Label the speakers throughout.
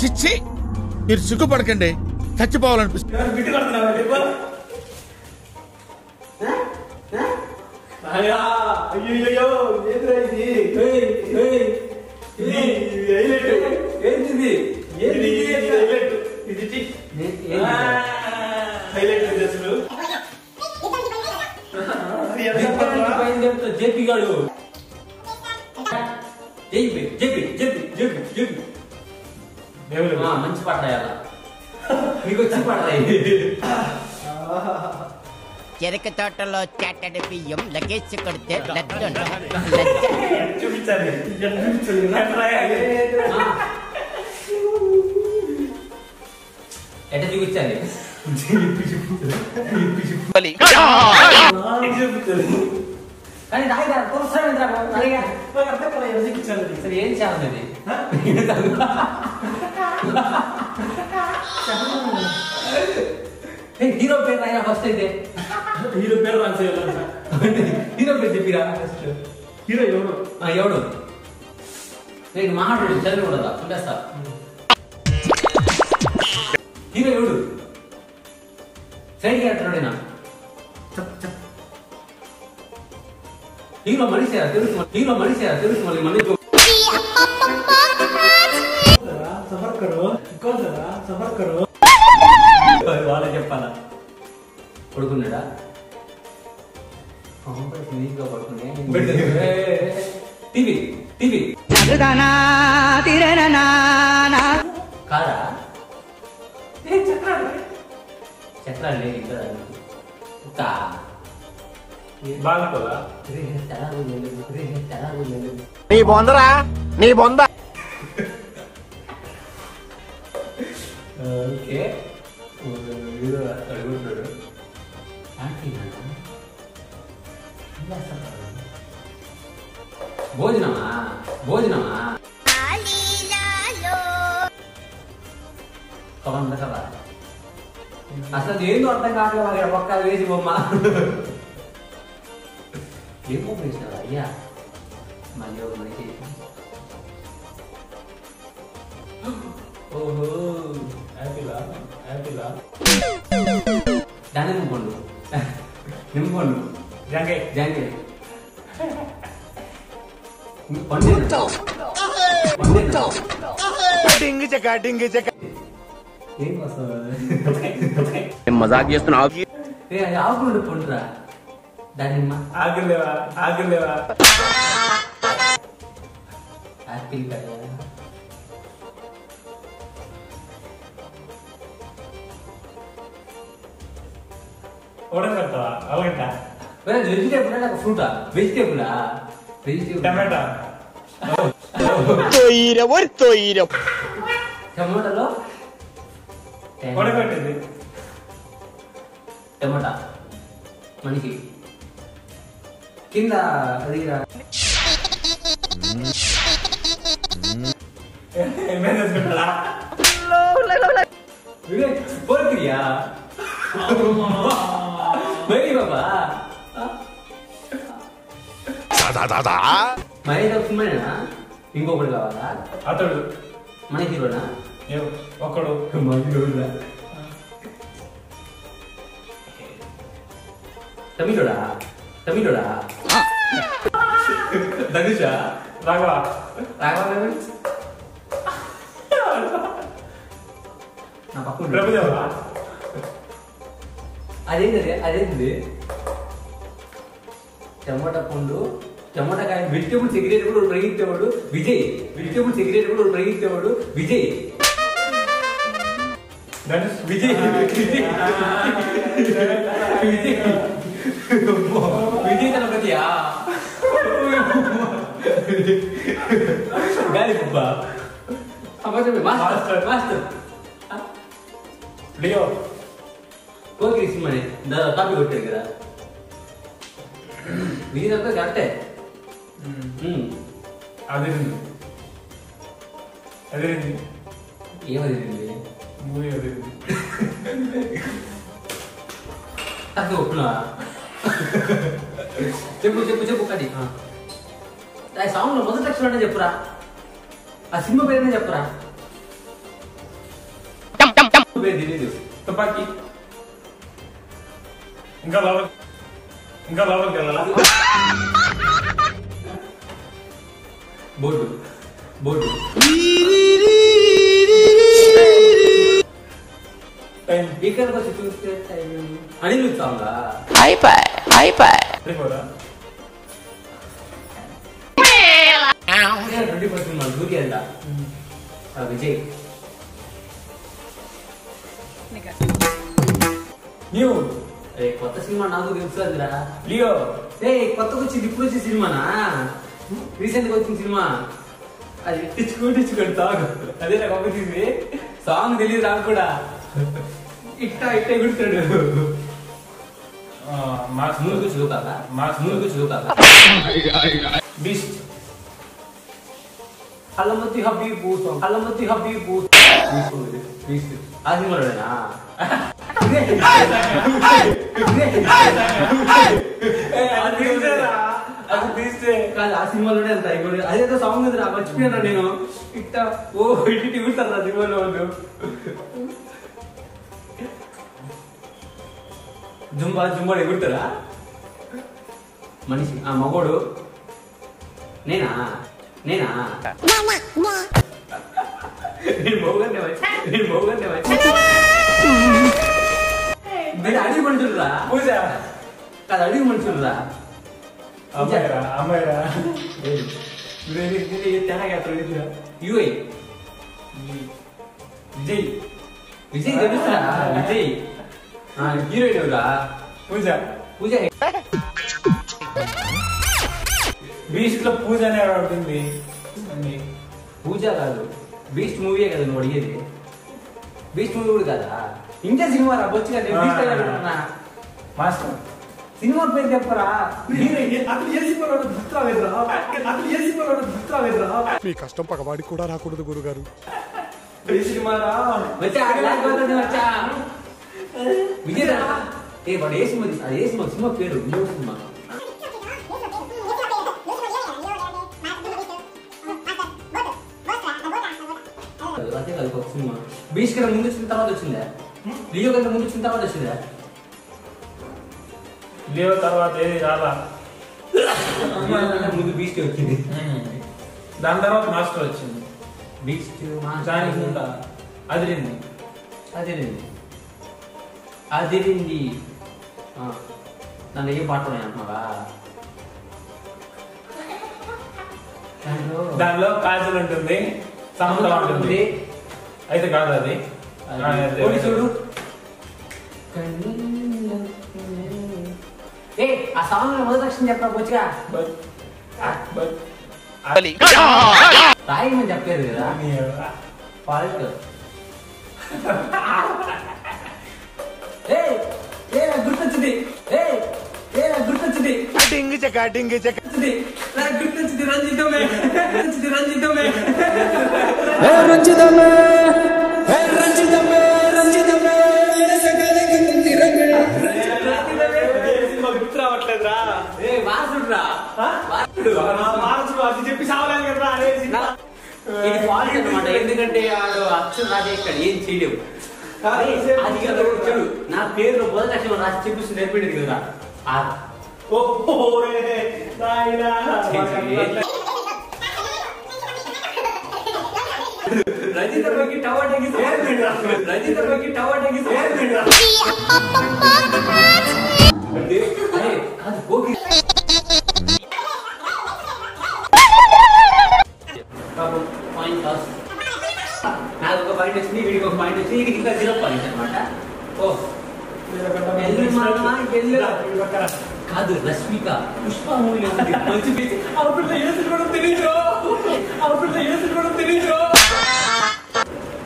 Speaker 1: చిచ్చి మీరు సిగ్గుపడకండి, చచ్చిపోవాలనిపిస్తుంది.
Speaker 2: జేపీ గాడు మంచి పడ్డాయలా మీకు వచ్చి పడ్డాయి.
Speaker 3: చెరుకు తోటలో చెట్టడి బియ్యం లగేజ్ కొడితే
Speaker 2: ఎట చూపించాలి కానీ ఏం చేయాలి హీరో పేరు రాయా ఫస్ట్ అయితే.
Speaker 4: హీరో పేరు
Speaker 2: హీరో పేరు చెప్పిరా ఫస్ట్.
Speaker 4: హీరో ఎవడు
Speaker 2: ఎవడు నేను మాట్లాడు చదివి ఉండదా చూడేస్తా. హీరో ఎవడు సైడ్ క్యారెక్టర్డేనా? హీరో మనిషి తెలుసు మళ్ళీ మళ్ళీ వాళ్ళ చెప్పాలా పడుకున్నాడా టీవీ కాదా చక్రాలు లేదు ఇంకా
Speaker 4: బాగా
Speaker 1: నీ బొందరా నీ బొంద.
Speaker 2: ఓకే అడుగుంటాడు భోజనమా కమంద కదా అసలు ఏందో అర్థం కావట్లేదు. అక్కడ పక్కన వేసి బొమ్మ ఏం బొమ్మ వేసినారా అయ్యా? మళ్ళీ ఒక మనిషి. ఓహో యాపిలా దాని నిమ్మపండు జాంకాయ
Speaker 1: మజాక్ చేస్తున్నావు.
Speaker 2: ఆకులు పండురా దానిమ్మ
Speaker 4: ఆగలేవా
Speaker 2: యాపిల్ కాయ వెజిటేబుల్ ఫ్రూటా వెజిటేబులా
Speaker 4: టమాటా
Speaker 2: టమాటాలో
Speaker 4: ఉడకబెట్టింది
Speaker 2: టమాటా మనకి కింద అది పోల్క్రియా మరి బాబా మహేష్ సినిమానేనా ఇంకొకటి కావాలా?
Speaker 4: అతడు
Speaker 2: మన హీరోనా?
Speaker 4: ఒకడు
Speaker 2: మన హీరోనా? తమిళోడా ధనుష
Speaker 4: రాఘవ
Speaker 2: నా పక్కన
Speaker 4: ప్రభుదేవా
Speaker 2: అదేంటి టమాటా పండు టమాటాకాయ వెజిటేబుల్ సిగరెట్ కూడా ప్రయోగించేవాడు విజయ్. వెజిటేబుల్ సిగరెట్ కూడా ప్రయోగించేవాడు విజయ్.
Speaker 4: విజయ్
Speaker 2: తలపతియా గాలి బుబ్బా మాస్టర్
Speaker 4: లియో
Speaker 2: ఓకే సినిమానే కాపీ కొట్టారు కదా విజయ్ కరెక్టే.
Speaker 4: అది అదేంటి
Speaker 2: ఏమది
Speaker 4: మూవీ అదేంటి
Speaker 2: అది ఒప్పునా చెప్పు చెప్పు చెప్పు కది ఆ సాంగ్ లో మొదటి అక్షరం అంటే చెప్పురా ఆ సినిమా పేరునే చెప్పురా పేరు తెలీదు
Speaker 4: తుపాకీ ఇంకా లోపలికి వెళ్ళాలా
Speaker 2: బోర్డు బోర్డు ఇక్కడికి వచ్చి చూస్తే అనిల్ సాంగా
Speaker 4: సరిపోదా
Speaker 2: 20% దూకి అంట విజయ్
Speaker 4: న్యూ
Speaker 2: కొత్త సినిమా నాకు తెలుసు అదిరా
Speaker 4: లియో
Speaker 2: కొత్తగా వచ్చింది ఇప్పుడు వచ్చే సినిమానా రీసెంట్ గా వచ్చిన సినిమా అది టిచ్చుకుంటు తాగు అదే నాకు పంపించింది సాంగ్ తెలియదు నాకు కూడా ఇట్టా ఎగురుతాడు ముందుకు చూకాక ముందుకు చూకాక
Speaker 4: బీస్ట్
Speaker 2: అల్లమతి హబీబు అల్లమతి హబీబు ఆ సినిమాలోనేనా కాదు ఆ సినిమాలోనే అంత అదేదో సాంగ్ ఉంది రా మర్చిపోయాను నేను ఇట్టా ఓ ఇట్టి తిరుగుతాను ఆ సినిమాలో వాళ్ళు జుంబా జుంబా ఎగురుతారా మనిషి ఆ మగోడు నేనా నేనా నేను మోగంటే మీరు అడిగి మనుషులురా
Speaker 4: పూజ
Speaker 2: కాదు అడిగి మనుషులురా
Speaker 4: అమ్మాయిరా
Speaker 2: యూఐ
Speaker 4: విజయ్
Speaker 2: విజయ్ తెలుసా విజయ్ హీరోయిన్ ఎవరా
Speaker 4: పూజ
Speaker 2: పూజ
Speaker 4: బీస్ట్ లో పూజ అనే ఉంటుంది
Speaker 2: పూజ కాదు బీస్ట్ మూవీయే కదా నువ్వు అడిగేది బీస్ట్ మూవీ కూడా కదా ఇంకా సినిమా రా బొచ్చు కదా
Speaker 4: మాస్టర్
Speaker 2: సినిమా పేరు చెప్పరా
Speaker 5: మీ కష్టం పగవాడికి కూడా రాకూడదు గురుగారు.
Speaker 2: విజయ్ ఏ వాడు ఏ సినిమా అది ఏ సినిమా సినిమా పేరు న్యూ సినిమా అదే కదా ఒక సినిమా బీచ్ కన్నా ముందు వచ్చిన తర్వాత వచ్చిందా లియో కన్నా ముందు వచ్చిన తర్వాత వచ్చిందా
Speaker 4: లియో తర్వాత ఏది రాలా
Speaker 2: ముందు బీచ్ వచ్చింది
Speaker 4: దాని తర్వాత మాస్టర్ వచ్చింది
Speaker 2: బీచ్
Speaker 4: దానికి ముందు అదిరింది
Speaker 2: అదిరింది అదిరింది నన్ను ఏం పాటలు ఉన్నాయి అంటున్నావా
Speaker 4: దానిలో కాజల్ ఉంటుంది సముద్రం ఉంటుంది అయితే కాదు అది
Speaker 2: చూడు ఏ ఆ సాంగ్ మొదటి అక్షరం చెప్పరా బొచ్చుగా రాయమని చెప్పలేదు కదా ఫాల్ట్ గుర్తొచ్చింది గుర్తొచ్చింది గుర్తొచ్చింది రంజితమే రంజితమే
Speaker 4: గుర్తు రావట్లేదురా చెప్పి సావలేదు కదా
Speaker 2: ఇది ఫాల్ట్ అనమాట ఎందుకంటే వాడు అక్షరం రాజేస్తాడు ఏం చేయలేవు అది కదా చెడు నా పేరులో మొదటి అక్షరం రాసి చెప్పిస్తూ నేర్పింది కదా రజితకి టవాటకి రజితకి టవాటకి కాదు గోకి పాయింట్ నాకు ఒక పాయింట్ వచ్చింది వీడికి ఒక పాయింట్ వచ్చింది వీడికి ఇంకా 0 పాయింట్స్ అనమాట ఓ కాదు రష్మిక పుష్ప మూవీలో ఉంది మంచి అవుట్పుట్ ఏసులు కూడా తెలియదు అవుట్పుట్ ఏసులు కూడా తెలియదు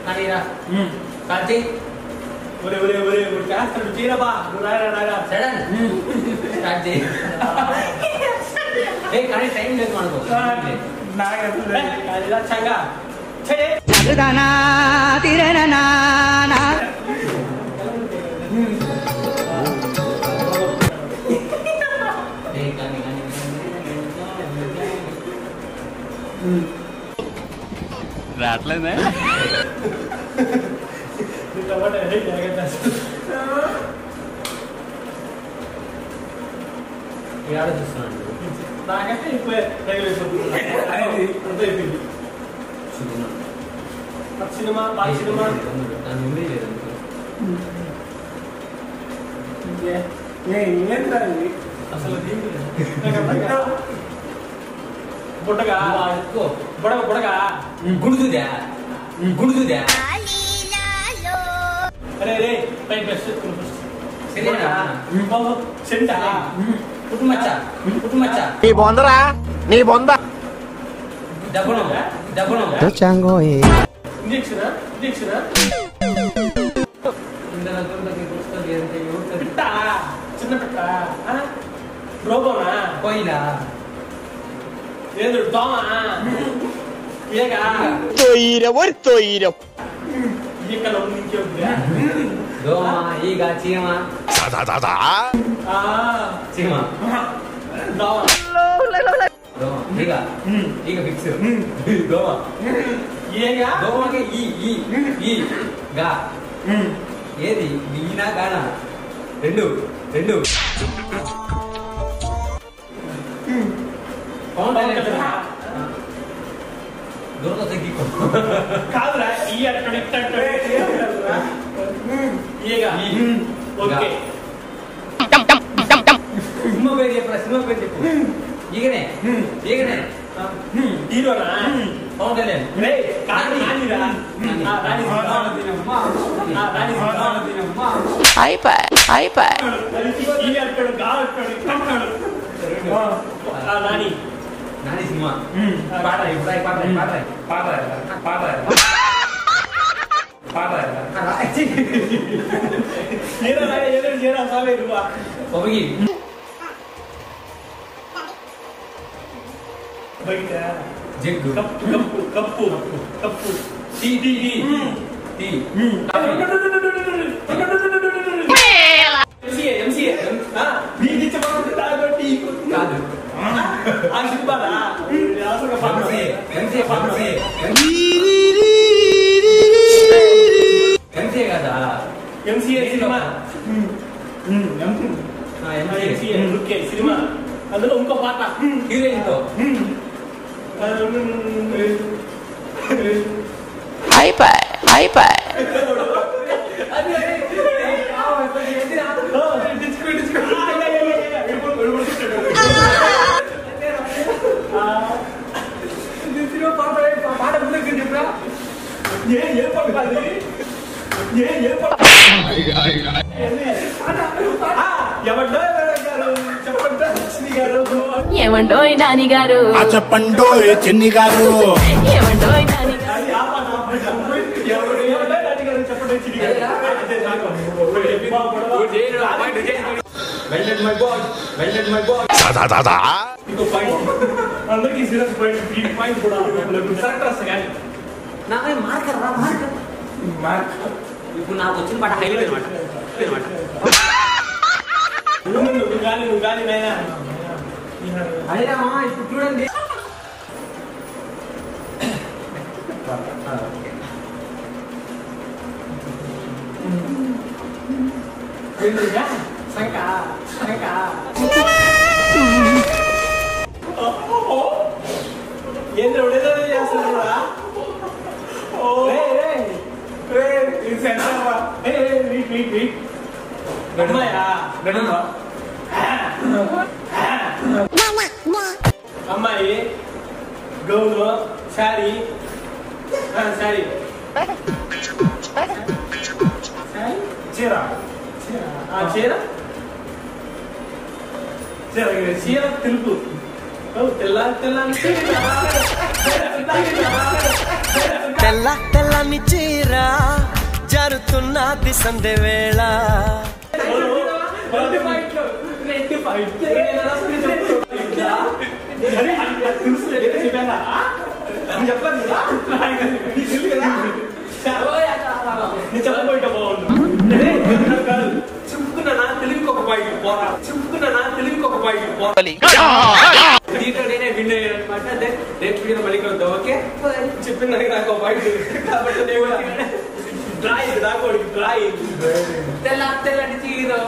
Speaker 2: కానీ రా కాంతి
Speaker 4: ఒరే ఒరే ఒరే చేస్తాడు చీరబా నువ్వు రాయరా
Speaker 2: సడన్ స్టార్ట్ చేయి ఏ కానీ టైం లేదు మనకు
Speaker 4: నాగంగా
Speaker 2: రావట్లేదా చూస్తున్నాను
Speaker 4: నాకంటే ఇప్పుడు సినిమా బాగా సినిమా అసలు బుట్టగా బుడగ బుడగా
Speaker 2: గుడుదుదా గుడుదుదా
Speaker 4: అరే రే పై బెస్ట్
Speaker 2: సరేనా
Speaker 4: సెంటా
Speaker 2: కుటుంబచ్చా కుటుంబచ్చా
Speaker 1: నీ బొందరా నీ బొంద
Speaker 2: డబ్బును డబ్బును
Speaker 4: ఇంజక్షనా ఇంజక్షనా పిట్ట చిన్న పిట్ట రోబోనా
Speaker 2: కోయిలా
Speaker 4: ఏదో దోమ ఏగా ఇక్కడ ఇంకే
Speaker 2: దోమ ఈగ చీమ చీమ
Speaker 4: దోమ
Speaker 2: దోమ ఈగ ఈగ ఫిక్స్ దోమ
Speaker 4: ఏగా
Speaker 2: దోమకి ఈ గా ఏది ఈనా గానా రెండు రెండు దూరంతో తగ్గికో
Speaker 4: కాదురా ఈ అక్కడ ఏగా ఓకే
Speaker 2: సినిమా పేరు చెప్పరా సినిమా పేరు చెప్పు ఈగనే ఈగనే
Speaker 4: హీరోనా
Speaker 2: పవన్ కళ్యాణ్
Speaker 4: రే కాదు నానిరా రాణి ఈ అక్కడ గా అక్కడ నాని
Speaker 2: నాని సినిమా పాట ఇప్పుడు పాట
Speaker 4: ఏదో సాలే రువా
Speaker 2: పొగి
Speaker 4: బయట
Speaker 2: జగ్గు
Speaker 4: cup cup cup cup
Speaker 2: tea tea tea tea
Speaker 4: MCA నీకు ఇచ్చబడి తాగొట్టి
Speaker 2: కాదు
Speaker 4: ఆ సినిమానా అసలు
Speaker 2: ఫార్మసీ ఎంసీఏ ఫార్మసీ ఎంసీఏ కదా
Speaker 4: MCA cinema MCA okay cinema అందులో ఇంకో పాట
Speaker 2: హీరోయిన్ తో పాట చెప్పరా
Speaker 4: ఏ పాట కాదు ఏ పాట ఎవడో చెప్పండి లక్ష్మి గారు
Speaker 6: ఏమండోయ్ నాని గారు
Speaker 1: చెప్పండో చెన్ని గారు
Speaker 6: ఏమండోయ్ నాని గారు
Speaker 4: అది ఆ పాట ఎవడో నాని గారు చెప్పండి చిన్ని ఇంకో పాయింట్ అందరికీ సీరియస్ పాయింట్ ఈ పాయింట్ కూడా కరెక్ట్ వస్తా కానీ
Speaker 2: నా మార్కర్ రా మార్కర్ ఇప్పుడు నాకు వచ్చిన పాట హైలైట్ అనమాట
Speaker 4: నువ్వు కానీ నాయనా
Speaker 2: అదేమా ఇప్పుడు చూడండి
Speaker 4: సంక ఏంద్ర ఉడేదో చేస్తున్నారా అమ్మాయి గౌను శారీ శారీ చీర చీర చీర తెలుపు తెల్ల
Speaker 7: తెల్లని చీర జరుతున్నది సంధ్య వేళ
Speaker 4: చెప్పలేదు కదా నీకు తెలుసు కదా నేను చెప్పబోయిట బాగుండు కాదు చెప్పుకున్నా తెలివికి ఒక పాయింట్ పోరా చెప్పుకున్నా తెలివికి ఒక పాయింట్ పోరా దీంట్లో నేనే విన్ అయ్యాను అనమాట. అదే రేపు మీద మళ్ళీ కొద్దాం ఓకే చెప్పిన నాకు ఒక పాయింట్ కాబట్టి డ్రాయి రాకోడికి డ్రాయి
Speaker 2: తెల్లని తీరు